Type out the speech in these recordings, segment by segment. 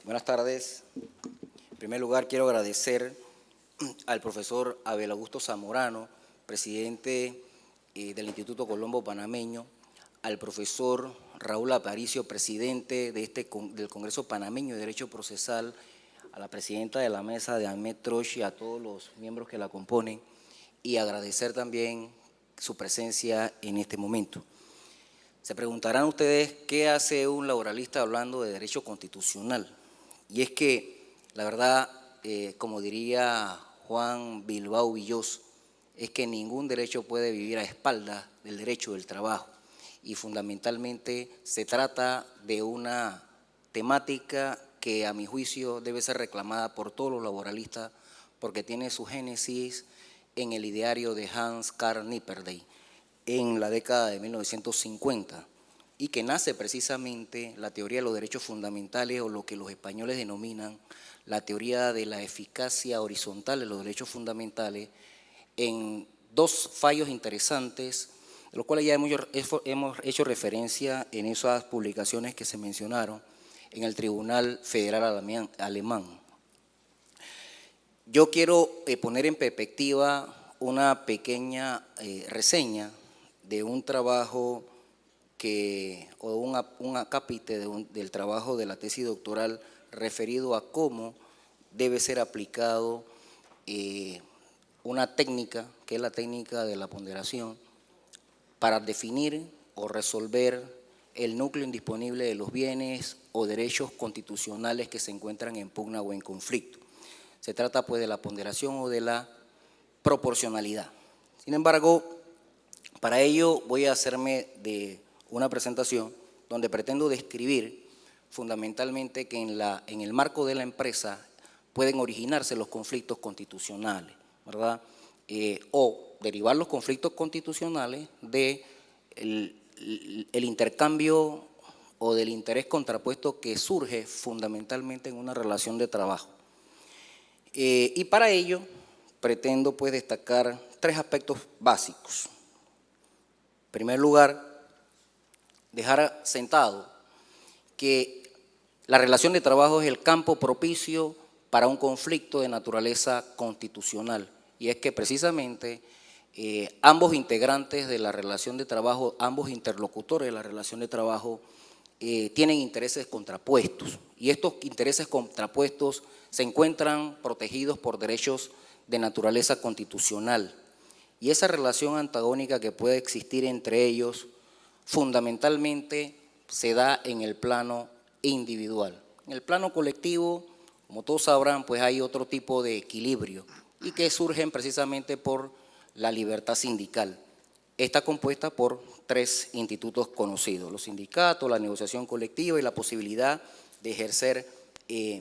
Buenas tardes. En primer lugar, quiero agradecer al profesor Abel Augusto Zamorano, presidente del Instituto Colombo Panameño, al profesor Raúl Aparicio, presidente del Congreso Panameño de Derecho Procesal, a la presidenta de la mesa de Ahmed Troche y a todos los miembros que la componen, y agradecer también su presencia en este momento. Se preguntarán ustedes qué hace un laboralista hablando de derecho constitucional. Y es que, la verdad, como diría Juan Bilbao Villós, es que ningún derecho puede vivir a espaldas del derecho del trabajo. Y fundamentalmente se trata de una temática que a mi juicio debe ser reclamada por todos los laboralistas porque tiene su génesis en el ideario de Hans Carl Nipperdey en la década de 1950 y que nace precisamente la teoría de los derechos fundamentales o lo que los españoles denominan la teoría de la eficacia horizontal de los derechos fundamentales en dos fallos interesantes, de los cuales ya hemos hecho referencia en esas publicaciones que se mencionaron en el Tribunal Federal Alemán. Yo quiero poner en perspectiva una pequeña reseña de un trabajo o un acápite del trabajo de la tesis doctoral referido a cómo debe ser aplicado una técnica, que es la técnica de la ponderación, para definir o resolver el núcleo indisponible de los bienes o derechos constitucionales que se encuentran en pugna o en conflicto. Se trata pues de la ponderación o de la proporcionalidad. Sin embargo, para ello voy a hacerme de una presentación donde pretendo describir fundamentalmente que en el marco de la empresa pueden originarse los conflictos constitucionales, ¿verdad? O derivar los conflictos constitucionales del intercambio o del interés contrapuesto que surge fundamentalmente en una relación de trabajo. Y para ello pretendo pues destacar tres aspectos básicos. En primer lugar, dejar sentado que la relación de trabajo es el campo propicio para un conflicto de naturaleza constitucional. Y es que precisamente ambos integrantes de la relación de trabajo, ambos interlocutores de la relación de trabajo, tienen intereses contrapuestos. Y estos intereses contrapuestos se encuentran protegidos por derechos de naturaleza constitucional. Y esa relación antagónica que puede existir entre ellos fundamentalmente se da en el plano individual. En el plano colectivo, como todos sabrán, pues hay otro tipo de equilibrio y que surgen precisamente por la libertad sindical. Está compuesta por tres institutos conocidos: los sindicatos, la negociación colectiva y la posibilidad de ejercer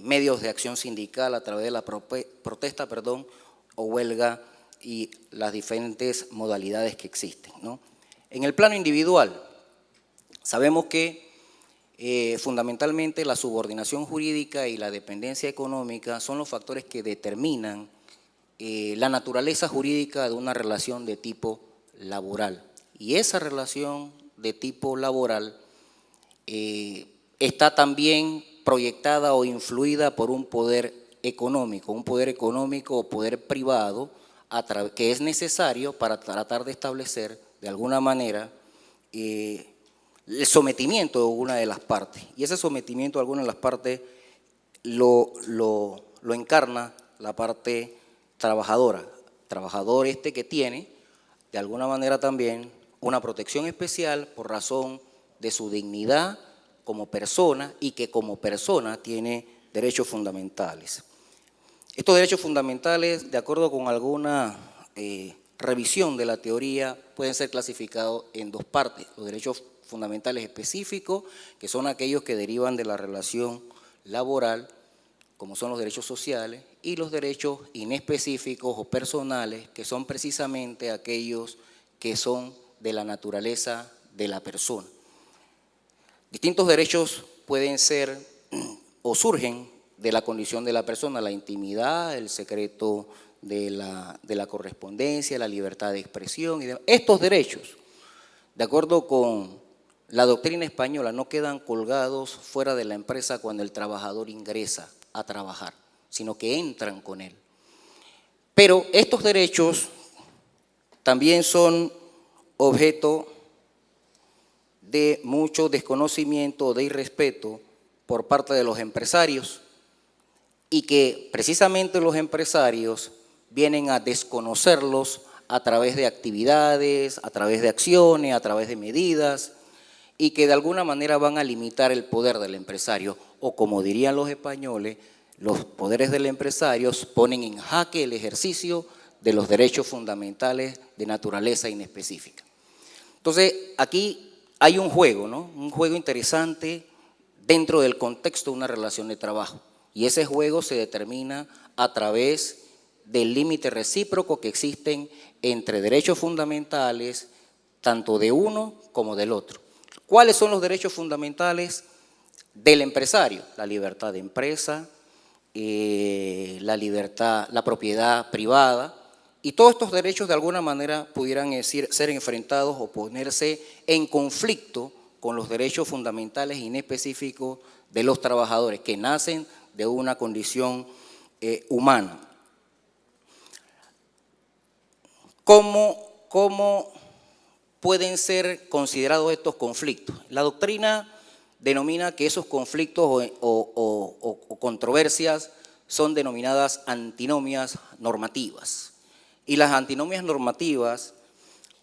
medios de acción sindical a través de la protesta o huelga y las diferentes modalidades que existen, ¿no? En el plano individual, sabemos que fundamentalmente la subordinación jurídica y la dependencia económica son los factores que determinan la naturaleza jurídica de una relación de tipo laboral. Y esa relación de tipo laboral está también proyectada o influida por un poder económico o poder privado que es necesario para tratar de establecer de alguna manera el sometimiento de una de las partes. Y ese sometimiento de alguna de las partes lo encarna la parte trabajadora, trabajador que tiene de alguna manera también una protección especial por razón de su dignidad como persona y que como persona tiene derechos fundamentales. Estos derechos fundamentales, de acuerdo con alguna revisión de la teoría, pueden ser clasificados en dos partes: los derechos fundamentales específicos, que son aquellos que derivan de la relación laboral, como son los derechos sociales, y los derechos inespecíficos o personales, que son precisamente aquellos que son de la naturaleza de la persona. Distintos derechos pueden ser o surgen de la condición de la persona: la intimidad, el secreto de la correspondencia, la libertad de expresión y demás. Estos derechos, de acuerdo con la doctrina española, no quedan colgados fuera de la empresa cuando el trabajador ingresa a trabajar, sino que entran con él. Pero estos derechos también son objeto de mucho desconocimiento, de irrespeto por parte de los empresarios, y que precisamente los empresarios vienen a desconocerlos a través de actividades, a través de acciones, a través de medidas, y que de alguna manera van a limitar el poder del empresario, o como dirían los españoles, los poderes del empresario ponen en jaque el ejercicio de los derechos fundamentales de naturaleza inespecífica. Entonces, aquí hay un juego, ¿no? Un juego interesante dentro del contexto de una relación de trabajo, y ese juego se determina a través del límite recíproco que existen entre derechos fundamentales, tanto de uno como del otro. ¿Cuáles son los derechos fundamentales del empresario? La libertad de empresa, la propiedad privada, y todos estos derechos de alguna manera pudieran ser enfrentados o ponerse en conflicto con los derechos fundamentales inespecíficos de los trabajadores que nacen de una condición humana. ¿Cómo pueden ser considerados estos conflictos? La doctrina denomina que esos conflictos o controversias son denominadas antinomias normativas. Y las antinomias normativas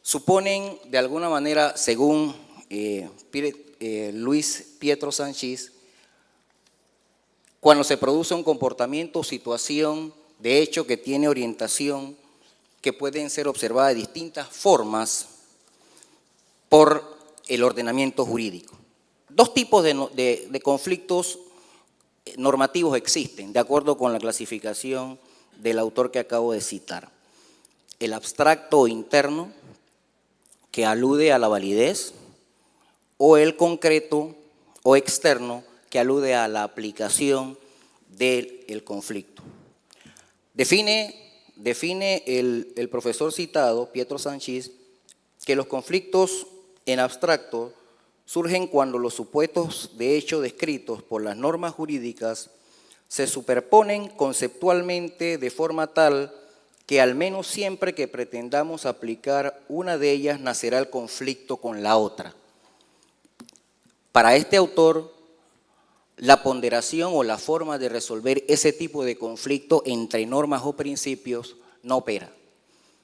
suponen, de alguna manera, según Luis Pietro Sanchis, cuando se produce un comportamiento o situación de hecho que tiene orientación que pueden ser observadas de distintas formas por el ordenamiento jurídico. Dos tipos de conflictos normativos existen, de acuerdo con la clasificación del autor que acabo de citar. El abstracto o interno, que alude a la validez, o el concreto o externo, que alude a la aplicación del conflicto. Define el profesor citado, Pietro Sanchis, que los conflictos en abstracto surgen cuando los supuestos de hecho descritos por las normas jurídicas se superponen conceptualmente de forma tal que al menos siempre que pretendamos aplicar una de ellas nacerá el conflicto con la otra. Para este autor, la ponderación o la forma de resolver ese tipo de conflicto entre normas o principios no opera.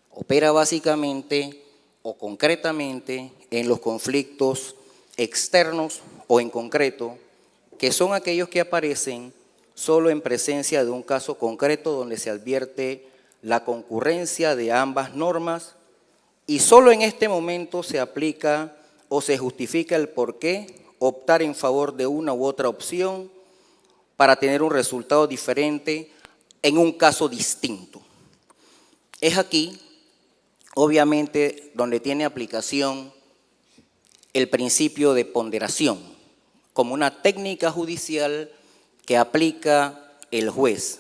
Opera básicamente o concretamente en los conflictos externos o en concreto, que son aquellos que aparecen solo en presencia de un caso concreto donde se advierte la concurrencia de ambas normas y solo en este momento se aplica o se justifica el por qué optar en favor de una u otra opción para tener un resultado diferente en un caso distinto. Es aquí, obviamente, donde tiene aplicación el principio de ponderación, como una técnica judicial que aplica el juez.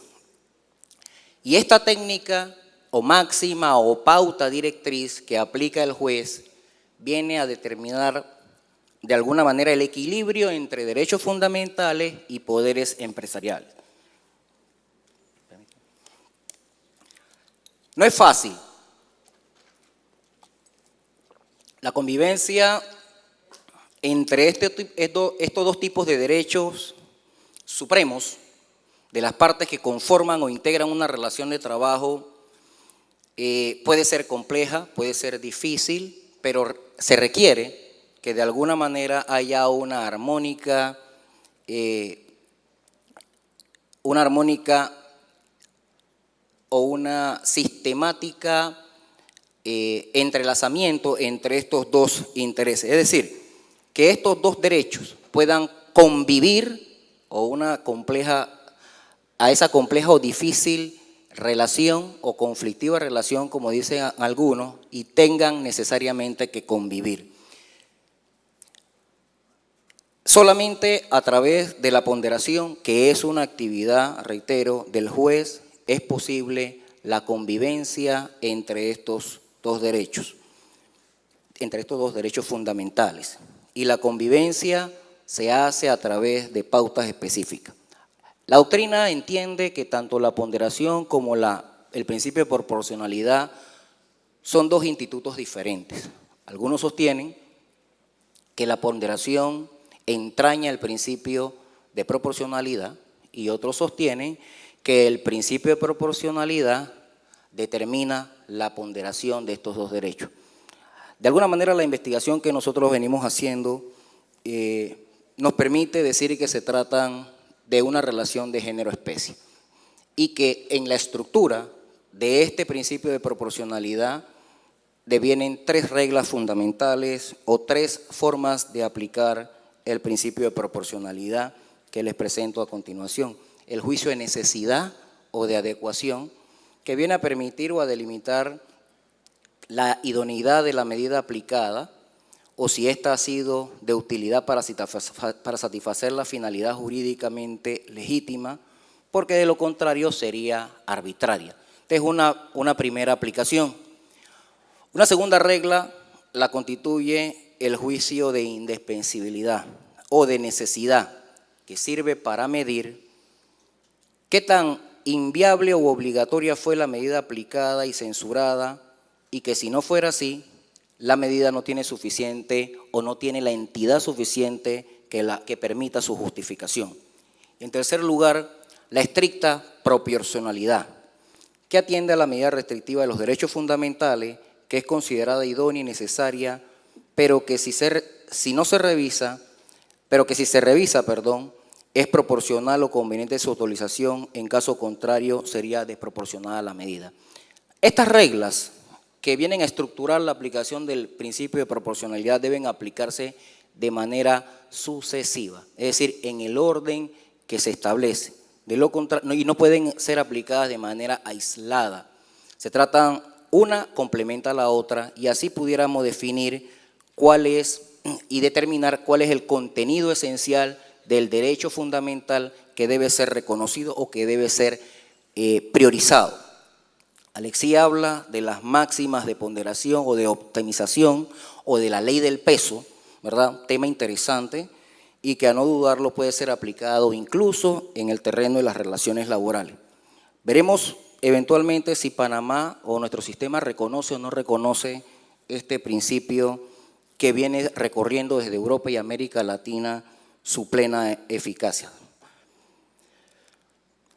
Y esta técnica o máxima o pauta directriz que aplica el juez viene a determinar de alguna manera el equilibrio entre derechos fundamentales y poderes empresariales. No es fácil. La convivencia entre estos dos tipos de derechos supremos de las partes que conforman o integran una relación de trabajo puede ser compleja, puede ser difícil, pero se requiere que de alguna manera haya una armónica o una sistemática entrelazamiento entre estos dos intereses. Es decir, que estos dos derechos puedan convivir a esa compleja o difícil relación o conflictiva relación, como dicen algunos, y tengan necesariamente que convivir. Solamente a través de la ponderación, que es una actividad, reitero, del juez, es posible la convivencia entre estos dos derechos fundamentales, y la convivencia se hace a través de pautas específicas. La doctrina entiende que tanto la ponderación como el principio de proporcionalidad son dos institutos diferentes. Algunos sostienen que la ponderación entraña el principio de proporcionalidad y otros sostienen que el principio de proporcionalidad determina la ponderación de estos dos derechos. De alguna manera, la investigación que nosotros venimos haciendo nos permite decir que se tratan de una relación de género-especie y que en la estructura de este principio de proporcionalidad devienen tres reglas fundamentales o tres formas de aplicar el principio de proporcionalidad que les presento a continuación. El juicio de necesidad o de adecuación, que viene a permitir o a delimitar la idoneidad de la medida aplicada o si ésta ha sido de utilidad para satisfacer la finalidad jurídicamente legítima, porque de lo contrario sería arbitraria. Esta es una primera aplicación. Una segunda regla la constituye el juicio de indispensabilidad o de necesidad, que sirve para medir qué tan inviable o obligatoria fue la medida aplicada y censurada, y que si no fuera así, la medida no tiene suficiente o no tiene la entidad suficiente que permita su justificación. En tercer lugar, la estricta proporcionalidad, que atiende a la medida restrictiva de los derechos fundamentales, que es considerada idónea y necesaria, pero que si se revisa, es proporcional o conveniente su utilización, en caso contrario sería desproporcionada la medida. Estas reglas que vienen a estructurar la aplicación del principio de proporcionalidad deben aplicarse de manera sucesiva, es decir, en el orden que se establece. De lo contrario, y no pueden ser aplicadas de manera aislada. Se tratan, una complementa a la otra, y así pudiéramos definir cuál es y determinar cuál es el contenido esencial del derecho fundamental que debe ser reconocido o que debe ser priorizado. Alexis habla de las máximas de ponderación o de optimización o de la ley del peso, ¿verdad? Tema interesante y que a no dudarlo puede ser aplicado incluso en el terreno de las relaciones laborales. Veremos eventualmente si Panamá o nuestro sistema reconoce o no reconoce este principio que viene recorriendo desde Europa y América Latina su plena eficacia.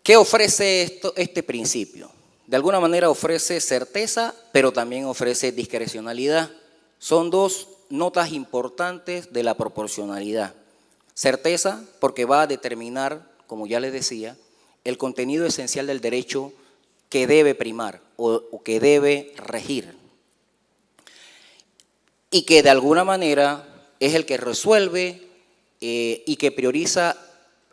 ¿Qué ofrece este principio? De alguna manera ofrece certeza, pero también ofrece discrecionalidad. Son dos notas importantes de la proporcionalidad. Certeza, porque va a determinar, como ya les decía, el contenido esencial del derecho que debe primar o que debe regir. Y que de alguna manera es el que resuelve y que prioriza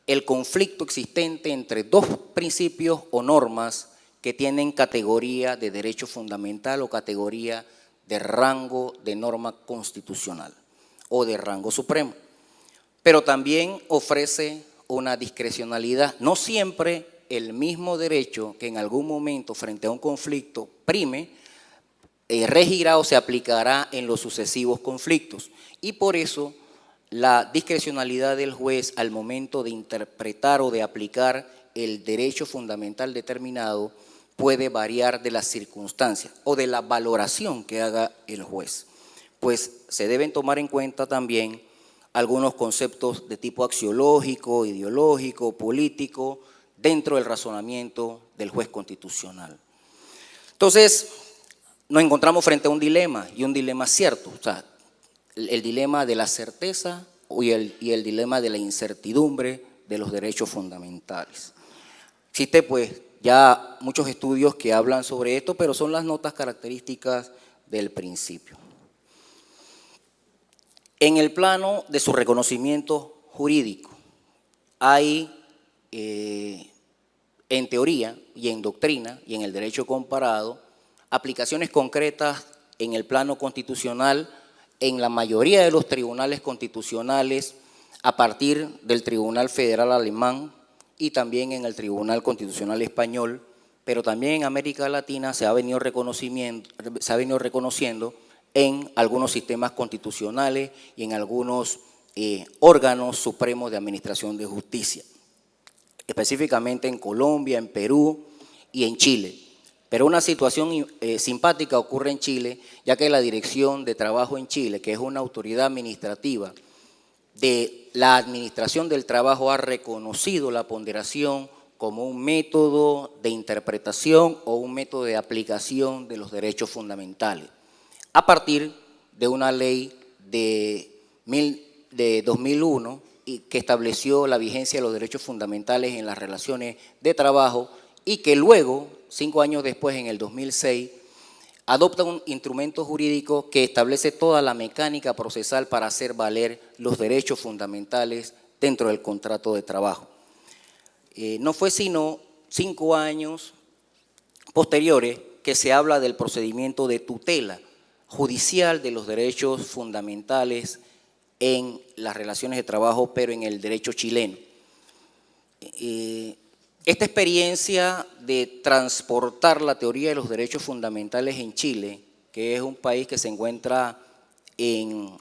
el conflicto existente entre dos principios o normas que tienen categoría de derecho fundamental o categoría de rango de norma constitucional o de rango supremo. Pero también ofrece una discrecionalidad. No siempre el mismo derecho que en algún momento frente a un conflicto prime, regirá o se aplicará en los sucesivos conflictos. Y por eso la discrecionalidad del juez al momento de interpretar o de aplicar el derecho fundamental determinado puede variar de las circunstancias o de la valoración que haga el juez. Pues se deben tomar en cuenta también algunos conceptos de tipo axiológico, ideológico, político, dentro del razonamiento del juez constitucional. Entonces, nos encontramos frente a un dilema, y un dilema cierto, o sea, el dilema de la certeza y el dilema de la incertidumbre de los derechos fundamentales. Existe pues ya muchos estudios que hablan sobre esto, pero son las notas características del principio. En el plano de su reconocimiento jurídico, hay en teoría y en doctrina y en el derecho comparado, aplicaciones concretas en el plano constitucional en la mayoría de los tribunales constitucionales a partir del Tribunal Federal Alemán y también en el Tribunal Constitucional Español, pero también en América Latina se ha venido reconociendo en algunos sistemas constitucionales y en algunos órganos supremos de administración de justicia, específicamente en Colombia, en Perú y en Chile. Pero una situación simpática ocurre en Chile, ya que la Dirección de Trabajo en Chile, que es una autoridad administrativa de la administración del trabajo, ha reconocido la ponderación como un método de interpretación o un método de aplicación de los derechos fundamentales, a partir de una ley de 2001 y que estableció la vigencia de los derechos fundamentales en las relaciones de trabajo y que luego, 5 años después, en el 2006, adopta un instrumento jurídico que establece toda la mecánica procesal para hacer valer los derechos fundamentales dentro del contrato de trabajo. No fue sino 5 años posteriores que se habla del procedimiento de tutela judicial de los derechos fundamentales en las relaciones de trabajo, pero en el derecho chileno. Esta experiencia de transportar la teoría de los derechos fundamentales en Chile, que es un país que se encuentra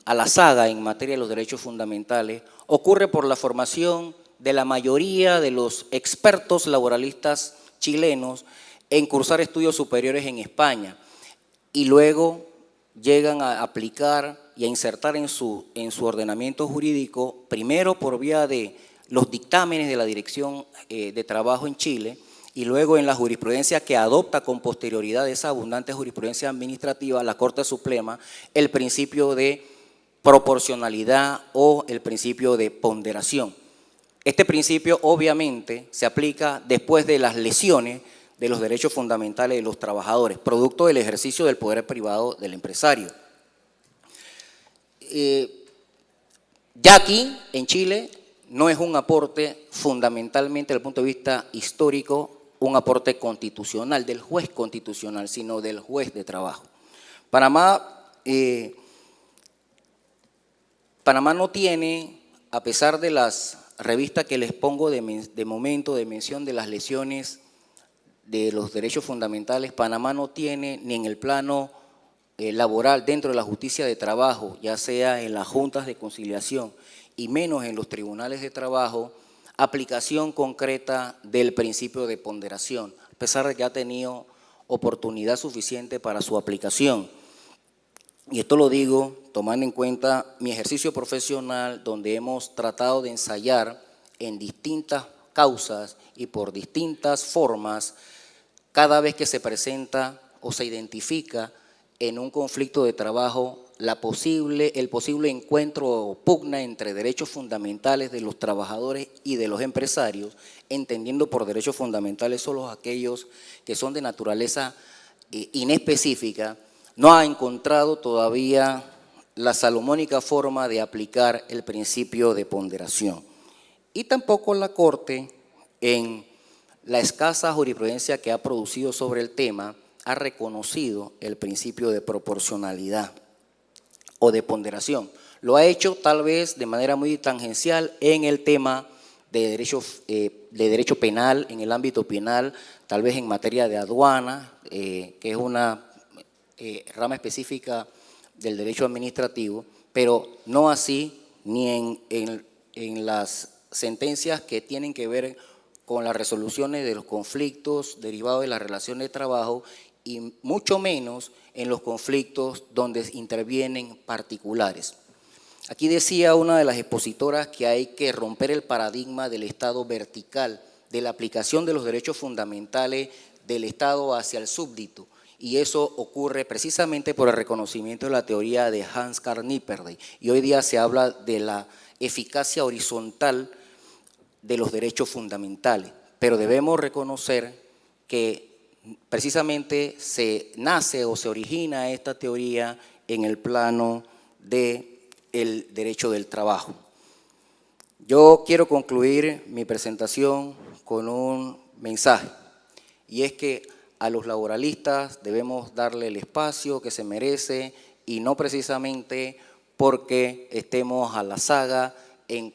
a la saga en materia de los derechos fundamentales, ocurre por la formación de la mayoría de los expertos laboralistas chilenos en cursar estudios superiores en España y luego llegan a aplicar y a insertar en su ordenamiento jurídico, primero por vía de los dictámenes de la Dirección de Trabajo en Chile y luego en la jurisprudencia que adopta con posterioridad esa abundante jurisprudencia administrativa, la Corte Suprema, el principio de proporcionalidad o el principio de ponderación. Este principio obviamente se aplica después de las lesiones de los derechos fundamentales de los trabajadores, producto del ejercicio del poder privado del empresario. Ya aquí, en Chile, no es un aporte fundamentalmente desde el punto de vista histórico, un aporte constitucional, del juez constitucional, sino del juez de trabajo. Panamá no tiene, a pesar de las revistas que les pongo de momento de mención de las lesiones de los derechos fundamentales, Panamá no tiene ni en el plano laboral dentro de la justicia de trabajo, ya sea en las juntas de conciliación y menos en los tribunales de trabajo, aplicación concreta del principio de ponderación, a pesar de que ha tenido oportunidad suficiente para su aplicación. Y esto lo digo tomando en cuenta mi ejercicio profesional, donde hemos tratado de ensayar en distintas causas y por distintas formas, cada vez que se presenta o se identifica en un conflicto de trabajo el posible encuentro o pugna entre derechos fundamentales de los trabajadores y de los empresarios, entendiendo por derechos fundamentales solo aquellos que son de naturaleza inespecífica, no ha encontrado todavía la salomónica forma de aplicar el principio de ponderación. Y tampoco la Corte, en la escasa jurisprudencia que ha producido sobre el tema, ha reconocido el principio de proporcionalidad o de ponderación. Lo ha hecho tal vez de manera muy tangencial en el tema de derecho penal, en el ámbito penal, tal vez en materia de aduana, que es una rama específica del derecho administrativo, pero no así ni en las sentencias que tienen que ver con las resoluciones de los conflictos derivados de las relaciones de trabajo y mucho menos en los conflictos donde intervienen particulares. Aquí decía una de las expositoras que hay que romper el paradigma del Estado vertical, de la aplicación de los derechos fundamentales del Estado hacia el súbdito, y eso ocurre precisamente por el reconocimiento de la teoría de Hans Carl Nipperdey, y hoy día se habla de la eficacia horizontal de los derechos fundamentales, pero debemos reconocer que precisamente se nace o se origina esta teoría en el plano del derecho del trabajo. Yo quiero concluir mi presentación con un mensaje, y es que a los laboralistas debemos darle el espacio que se merece y no precisamente porque estemos a la saga en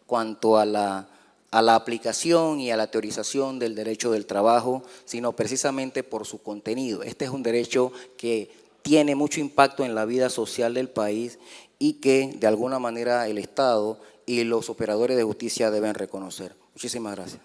cuanto a la aplicación y a la teorización del derecho del trabajo, sino precisamente por su contenido. Este es un derecho que tiene mucho impacto en la vida social del país y que de alguna manera el Estado y los operadores de justicia deben reconocer. Muchísimas gracias.